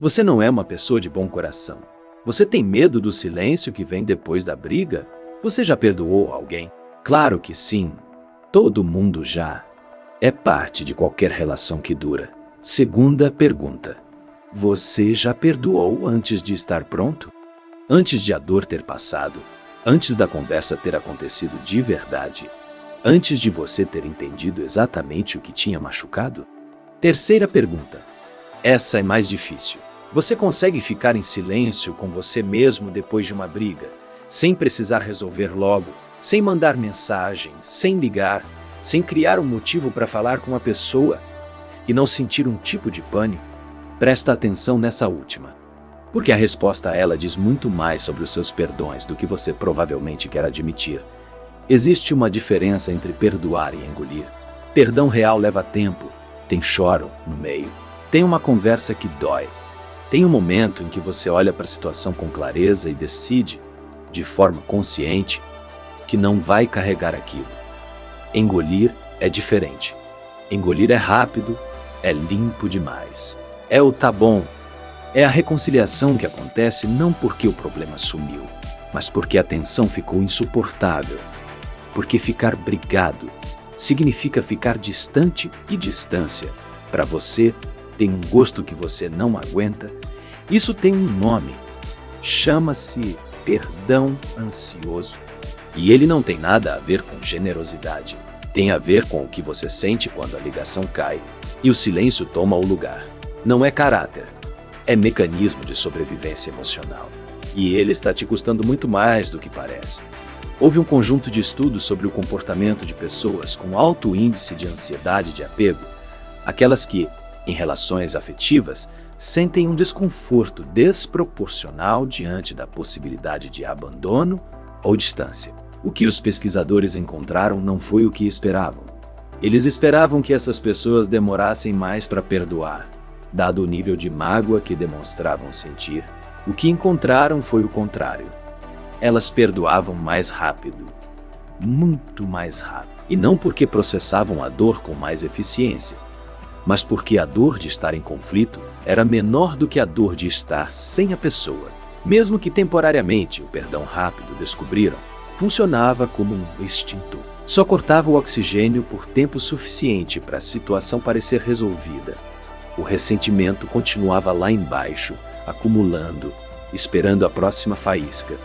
Você não é uma pessoa de bom coração. Você tem medo do silêncio que vem depois da briga? Você já perdoou alguém? Claro que sim. Todo mundo já. É parte de qualquer relação que dura. Segunda pergunta. Você já perdoou antes de estar pronto? Antes de a dor ter passado? Antes da conversa ter acontecido de verdade? Antes de você ter entendido exatamente o que tinha machucado? Terceira pergunta. Essa é mais difícil. Você consegue ficar em silêncio com você mesmo depois de uma briga, sem precisar resolver logo, sem mandar mensagem, sem ligar, sem criar um motivo para falar com a pessoa e não sentir um tipo de pânico? Presta atenção nessa última, porque a resposta a ela diz muito mais sobre os seus perdões do que você provavelmente quer admitir. Existe uma diferença entre perdoar e engolir. Perdão real leva tempo, tem choro no meio, tem uma conversa que dói. Tem um momento em que você olha para a situação com clareza e decide, de forma consciente, que não vai carregar aquilo. Engolir é diferente. Engolir é rápido, é limpo demais. É o tá bom. É a reconciliação que acontece não porque o problema sumiu, mas porque a tensão ficou insuportável. Porque ficar brigado significa ficar distante, e distância, para você, tem um gosto que você não aguenta. Isso tem um nome. Chama-se perdão ansioso. E ele não tem nada a ver com generosidade. Tem a ver com o que você sente quando a ligação cai e o silêncio toma o lugar. Não é caráter. É mecanismo de sobrevivência emocional. E ele está te custando muito mais do que parece. Houve um conjunto de estudos sobre o comportamento de pessoas com alto índice de ansiedade de apego, aquelas que, em relações afetivas, sentem um desconforto desproporcional diante da possibilidade de abandono ou distância. O que os pesquisadores encontraram não foi o que esperavam. Eles esperavam que essas pessoas demorassem mais para perdoar, dado o nível de mágoa que demonstravam sentir. O que encontraram foi o contrário. Elas perdoavam mais rápido, muito mais rápido. E não porque processavam a dor com mais eficiência, mas porque a dor de estar em conflito era menor do que a dor de estar sem a pessoa. Mesmo que temporariamente, o perdão rápido, descobriram, funcionava como um extintor. Só cortava o oxigênio por tempo suficiente para a situação parecer resolvida. O ressentimento continuava lá embaixo, acumulando, esperando a próxima faísca.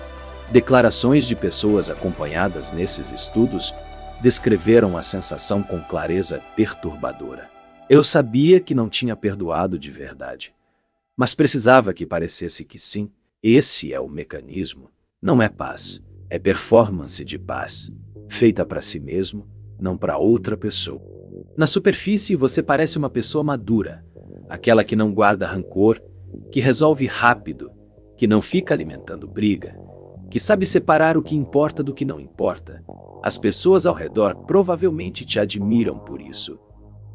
Declarações de pessoas acompanhadas nesses estudos descreveram a sensação com clareza perturbadora. Eu sabia que não tinha perdoado de verdade, mas precisava que parecesse que sim. Esse é o mecanismo. Não é paz, é performance de paz, feita para si mesmo, não para outra pessoa. Na superfície você parece uma pessoa madura, aquela que não guarda rancor, que resolve rápido, que não fica alimentando briga, que sabe separar o que importa do que não importa. As pessoas ao redor provavelmente te admiram por isso.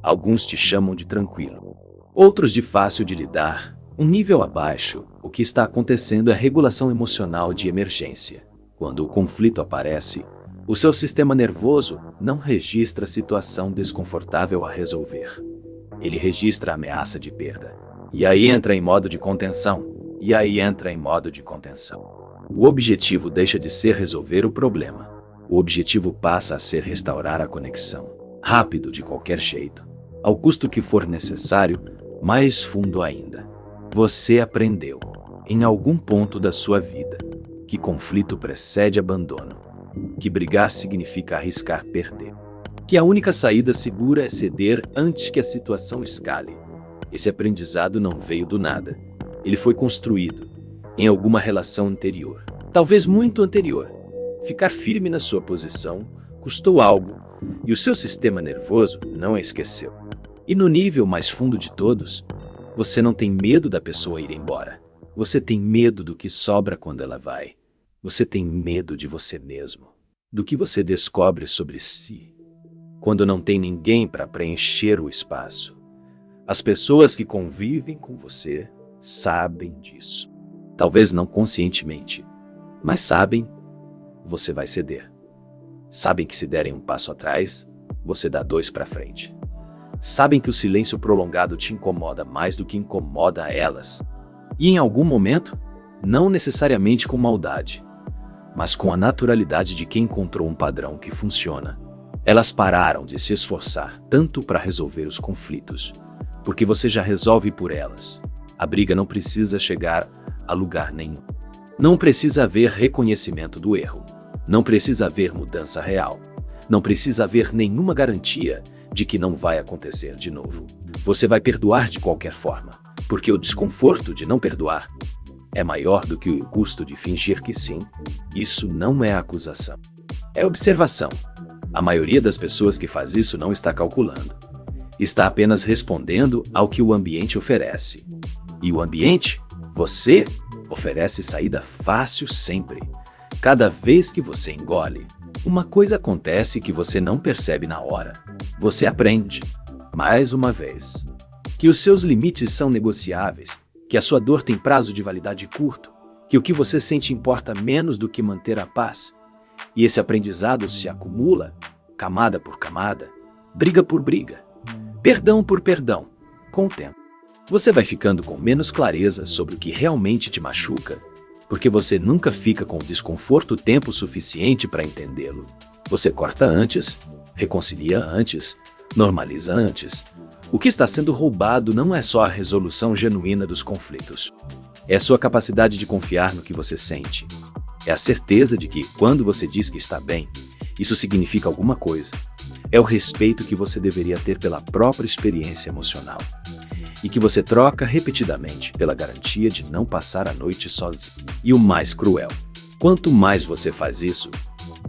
Alguns te chamam de tranquilo, outros de fácil de lidar. Um nível abaixo, o que está acontecendo é regulação emocional de emergência. Quando o conflito aparece, o seu sistema nervoso não registra a situação desconfortável a resolver. Ele registra a ameaça de perda. E aí entra em modo de contenção. O objetivo deixa de ser resolver o problema. O objetivo passa a ser restaurar a conexão. Rápido de qualquer jeito. Ao custo que for necessário, mais fundo ainda. Você aprendeu, em algum ponto da sua vida, que conflito precede abandono, que brigar significa arriscar perder, que a única saída segura é ceder antes que a situação escale. Esse aprendizado não veio do nada. Ele foi construído em alguma relação anterior, talvez muito anterior. Ficar firme na sua posição custou algo, e o seu sistema nervoso não a esqueceu. E no nível mais fundo de todos, você não tem medo da pessoa ir embora. Você tem medo do que sobra quando ela vai. Você tem medo de você mesmo, do que você descobre sobre si, quando não tem ninguém para preencher o espaço. As pessoas que convivem com você sabem disso. Talvez não conscientemente, mas sabem, você vai ceder. Sabem que se derem um passo atrás, você dá 2 para frente. Sabem que o silêncio prolongado te incomoda mais do que incomoda a elas. E em algum momento, não necessariamente com maldade, mas com a naturalidade de quem encontrou um padrão que funciona, elas pararam de se esforçar tanto para resolver os conflitos, porque você já resolve por elas. A briga não precisa chegar a lugar nenhum. Não precisa haver reconhecimento do erro. Não precisa haver mudança real. Não precisa haver nenhuma garantia de que não vai acontecer de novo. Você vai perdoar de qualquer forma, porque o desconforto de não perdoar é maior do que o custo de fingir que sim. Isso não é acusação. É observação. A maioria das pessoas que faz isso não está calculando. Está apenas respondendo ao que o ambiente oferece. E o ambiente, você, oferece saída fácil sempre. Cada vez que você engole, uma coisa acontece que você não percebe na hora. Você aprende, mais uma vez, que os seus limites são negociáveis, que a sua dor tem prazo de validade curto, que o que você sente importa menos do que manter a paz. E esse aprendizado se acumula, camada por camada, briga por briga, perdão por perdão, com o tempo. Você vai ficando com menos clareza sobre o que realmente te machuca, porque você nunca fica com o desconforto tempo suficiente para entendê-lo. Você corta antes, reconcilia antes, normaliza antes. O que está sendo roubado não é só a resolução genuína dos conflitos. É a sua capacidade de confiar no que você sente. É a certeza de que, quando você diz que está bem, isso significa alguma coisa. É o respeito que você deveria ter pela própria experiência emocional. E que você troca repetidamente pela garantia de não passar a noite sozinho. E o mais cruel, quanto mais você faz isso,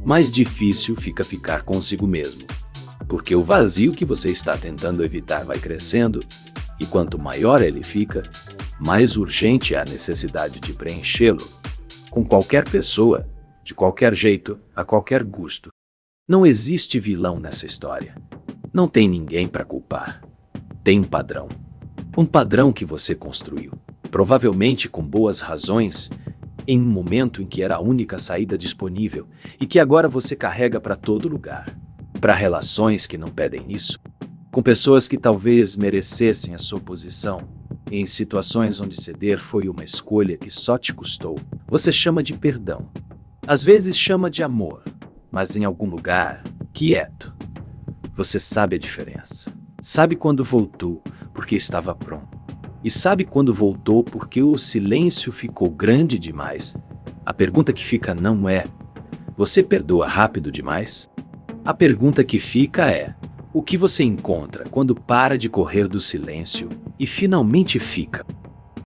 mais difícil fica ficar consigo mesmo. Porque o vazio que você está tentando evitar vai crescendo, e quanto maior ele fica, mais urgente é a necessidade de preenchê-lo. Com qualquer pessoa, de qualquer jeito, a qualquer gosto. Não existe vilão nessa história. Não tem ninguém para culpar. Tem um padrão. Um padrão que você construiu, provavelmente com boas razões, em um momento em que era a única saída disponível e que agora você carrega para todo lugar. Para relações que não pedem isso, com pessoas que talvez merecessem a sua posição, e em situações onde ceder foi uma escolha que só te custou. Você chama de perdão. Às vezes chama de amor, mas em algum lugar, quieto. Você sabe a diferença. Sabe quando voltou porque estava pronto. E sabe quando voltou porque o silêncio ficou grande demais. A pergunta que fica não é: você perdoa rápido demais? A pergunta que fica é: o que você encontra quando para de correr do silêncio e finalmente fica?